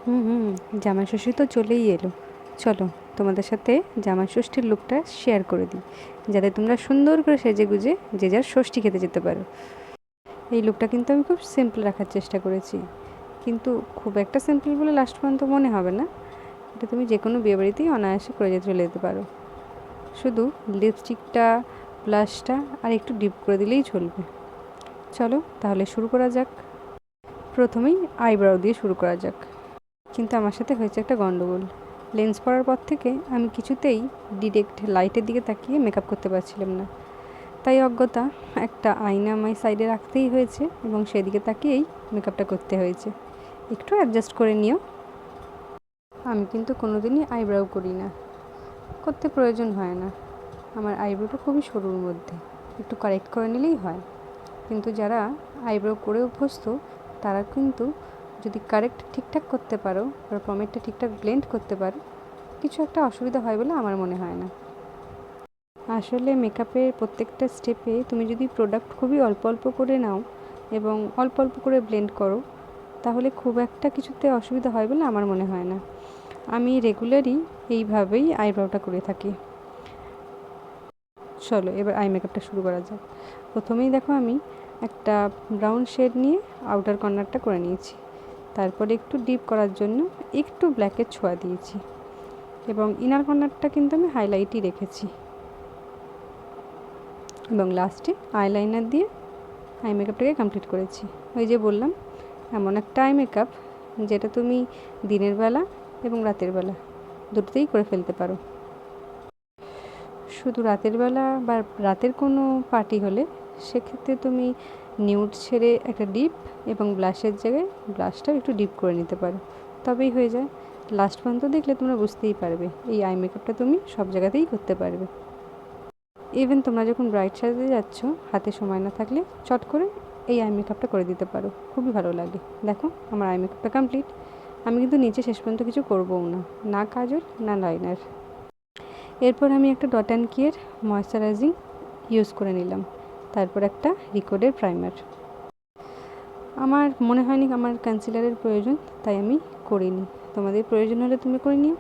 হুম, জামাই ষষ্ঠী তো চলেই এলো। চলো তোমাদের সাথে জামাই ষষ্ঠীর লুকটা শেয়ার করে দিই, যাতে তোমরা সুন্দর করে সেজেগুজে যে যার ষষ্ঠী খেতে যেতে পারো। এই লুকটা কিন্তু আমি খুব সিম্পল রাখার চেষ্টা করেছি, কিন্তু খুব একটা সিম্পল বলে লাস্ট পর্যন্ত মনে হবে না। এটা তুমি যে কোনো বিয়েবাড়িতেই অনায়াসে করে চলে যেতে পারো। শুধু লিপস্টিকটা, ব্লাশটা আর একটু ডিপ করে দিলেই চলবে। চলো তাহলে শুরু করা যাক। প্রথমেই আইব্রাউ দিয়ে শুরু করা যাক। কিন্তু আমার সাথে হয়েছে একটা গন্ডগোল। লেন্স পরার পর থেকে আমি কিছুতেই ডিরেক্ট লাইটের দিকে তাকিয়ে মেকআপ করতে পারছিলাম না। তাই অজ্ঞতা একটা আয়না আমায় সাইডে রাখতেই হয়েছে এবং সেদিকে তাকিয়েই মেকআপটা করতে হয়েছে। একটু অ্যাডজাস্ট করে নিও। আমি কিন্তু কোনোদিনই আইব্রাউ করি না, করতে প্রয়োজন হয় না। আমার আইব্রোটা খুবই সরুর মধ্যে, একটু কারেক্ট করে নিলেই হয়। কিন্তু যারা আইব্রো করে অভ্যস্ত তারা কিন্তু যদি কারেক্ট ঠিকঠাক করতে পারো আর পমেডটা ঠিকঠাক ব্লেন্ড করতে পারো, কিছু একটা অসুবিধা হয় বলে আমার মনে হয় না। আসলে মেকআপের প্রত্যেকটা স্টেপে তুমি যদি প্রোডাক্ট খুবই অল্প অল্প করে নাও এবং অল্প অল্প করে ব্লেন্ড করো, তাহলে খুব একটা কিছুতে অসুবিধা হয় বলে আমার মনে হয় না। আমি রেগুলারই এইভাবেই আইব্রোটা করে থাকি। চলো এবার আই মেকআপটা শুরু করা যাক। প্রথমেই দেখো আমি একটা ব্রাউন শেড নিয়ে আউটার কর্নারটা করে নিয়েছি। তারপরে একটু ডিপ করার জন্য একটু ব্ল্যাকের ছোঁয়া দিয়েছি এবং ইনার কর্নারটা কিন্তু আমি হাইলাইটই রেখেছি। এবং লাস্টে আইলাইনার দিয়ে আই মেকআপটাকে কমপ্লিট করেছি। ওই যে বললাম, এমন একটা আই মেকআপ যেটা তুমি দিনের বেলা এবং রাতের বেলা দুটোতেই করে ফেলতে পারো। শুধু রাতের বেলা বা রাতের কোনো পার্টি হলে সেক্ষেত্রে তুমি নিউড ছেড়ে একটা ডিপ এবং ব্লাশের জায়গায় ব্লাশটাও একটু ডিপ করে নিতে পারো, তবেই হয়ে যায়। লাস্ট পর্যন্ত দেখলে তোমরা বুঝতেই পারবে এই আই মেকআপটা তুমি সব জায়গাতেই করতে পারবে। ইভেন তোমরা যখন ব্রাইট সাজতে যাচ্ছ, হাতে সময় না থাকলে চট করে এই আই মেকআপটা করে দিতে পারো, খুবই ভালো লাগে। দেখো আমার আই মেকআপটা কমপ্লিট। আমি কিন্তু নিচে শেষ পর্যন্ত কিছু করবও না, না কাজল না লাইনার। এরপর আমি একটা ডট অ্যান্ড কিয়ের ময়শ্চারাইজিং ইউজ করে নিলাম, তারপর একটা রিকোডের প্রাইমার। আমার মনে হয়নি আমার কনসিলারের প্রয়োজন, তাই আমি করিনি। তোমাদের প্রয়োজন হলে তুমি করে নিও।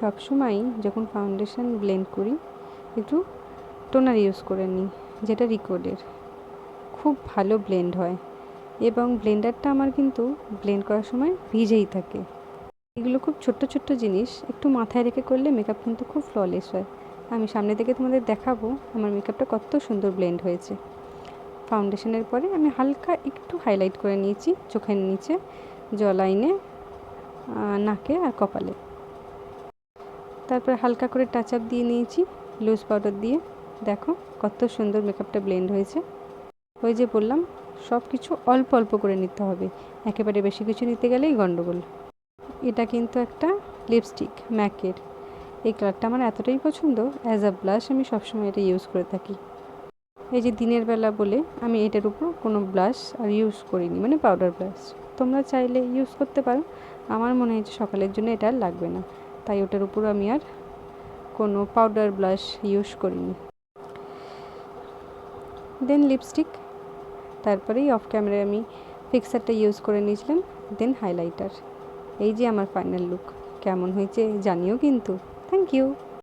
সবসময় যখন ফাউন্ডেশন ব্লেন্ড করি একটু টোনার ইউজ করে নিই, যেটা রিকোডের। খুব ভালো ব্লেন্ড হয় এবং ব্লেন্ডারটা আমার কিন্তু ব্লেন্ড করার সময় ভিজেই থাকে। এগুলো খুব ছোট্ট ছোট্ট জিনিস একটু মাথায় রেখে করলে মেকআপ কিন্তু খুব ফ্ললেস হয়। আমি সামনে থেকে তোমাদের দেখাবো আমার মেকআপটা কত সুন্দর ব্লেন্ড হয়েছে। ফাউন্ডেশনের পরে আমি হালকা একটু হাইলাইট করে নিয়েছি চোখের নিচে, জলাইনে, নাকে আর কপালে। তারপরে হালকা করে টাচ আপ দিয়ে নিয়েছি লুজ পাউডার দিয়ে। দেখো কত সুন্দর মেকআপটা ব্লেন্ড হয়েছে। ওই যে বললাম, সব কিছু অল্প অল্প করে নিতে হবে, একেবারে বেশি কিছু নিতে গেলেই গন্ডগোল। এটা কিন্তু একটা লিপস্টিক ম্যাকের। এই কালারটা আমার এতটাই পছন্দ, অ্যাজ আ ব্লাশ আমি সবসময় এটা ইউজ করে থাকি। এই যে দিনের বেলা বলে আমি এটার উপর কোনো ব্লাশ আর ইউজ করিনি, মানে পাউডার ব্লাশ। তোমরা চাইলে ইউজ করতে পারো, আমার মনে হয়েছে সকালের জন্য এটা আর লাগবে না, তাই ওটার উপর আমি আর কোনো পাউডার ব্লাশ ইউজ করিনি। দেন লিপস্টিক, তারপরেই অফ ক্যামেরায় আমি ফিক্সারটা ইউজ করে নিয়েছিলাম, দেন হাইলাইটার। এই যে আমার ফাইনাল লুক। কেমন হয়েছে জানিও কিন্তু। Thank you.